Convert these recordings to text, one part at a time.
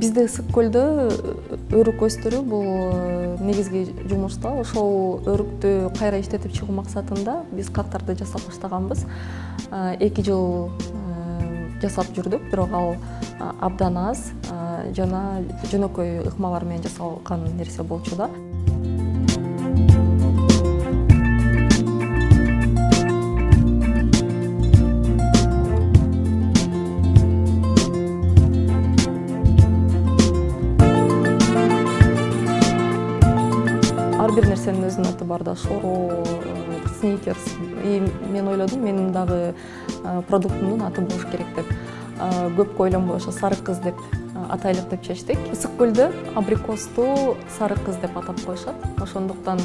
Бизде ысык көлдө өрүк өстүрүү бул негизги жумуш да. Ошол өрүктү кайра иштетип чыгуу максатында биз каттарды жасап баштаганбыз. 2 жыл жасап жүрдүк, бирок ал абдан аз жана жөнөкөй ыкмалар менен жасалган нерсе болчу да. Ар бир нерсенин өзүнүн аты бар да, шороо, сникерс. И мен ойлодум, менин дагы продуктумдун аты болуш керек деп. Көп ойлонбой ошо сары кыз деп атайлык деп чечтик. Ысык көлдө абрикосту сары кыз деп атап коюшат. Ошондуктан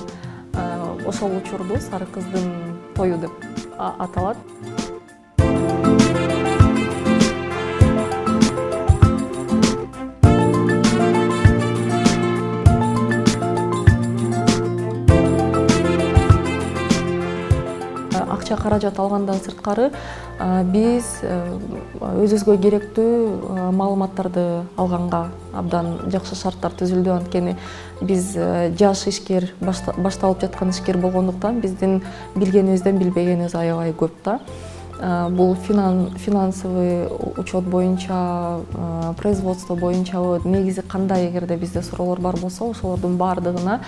ошол учурду сары кыздын тою деп аталат. Акча каражат алгандан сырткары биз өзүбүзгө керектүү маалыматтарды алганга абдан жакшы шарттар түзүлдү. Анткени биз жаш ишкер, башталып жаткан ишкер болгондуктан биздин билгенибизден билбегенибиз аябай көп да. Бул финансовый учет боюнча, производство боюнча негизи кандай, эгерде бизде суроолор бар болсо, ошолордун баардыгына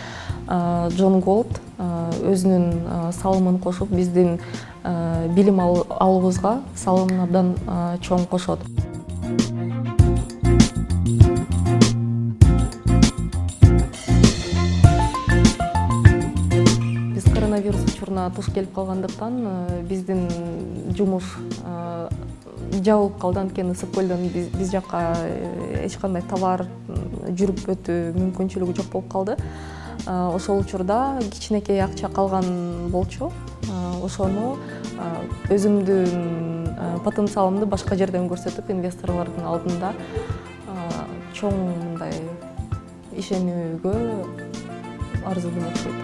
Джон Голд өзүнүн салымын кошуп, биздин билим алуубузга салымын абдан чоң кошот. Биз коронавирус учуруна туш келип калгандыктан биздин жумуш жабылып калды. Анткени ысык көлдөн биз жакка эч кандай товар жүрүп өтүү мүмкүнчүлүгү жок болуп калды. Ошол учурда кичинекей акча калган болчу. Ошону өзүмдүн потенциалымды башка жерден көрсөтүп, инвесторлордун алдында чоң мындай ишенүүгө арзыдым окшойт.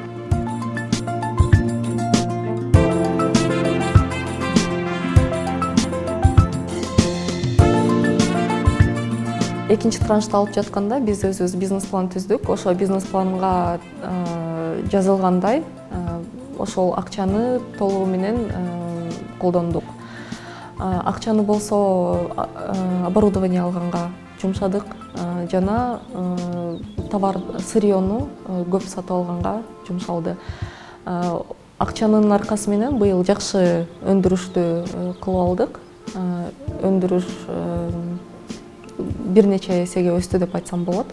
Экинчи траншты алып жатканда биз өзүбүз бизнес план түздүк. Ошо бизнес планга жазылгандай ошол акчаны толугу менен колдондук. Акчаны болсо оборудование алганга жумшадык жана товар сырьёну көп сатып алганга жумшалды. Акчанын аркасы менен быйыл жакшы өндүрүштү кылып алдык. Өндүрүш бир нече эсеге өстү деп айтсам болот.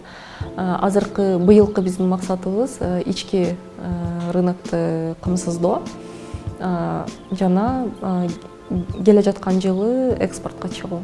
Быйылкы биздин максатыбыз ички рынокты камсыздоо жана келе жаткан жылы экспортко чыгуу.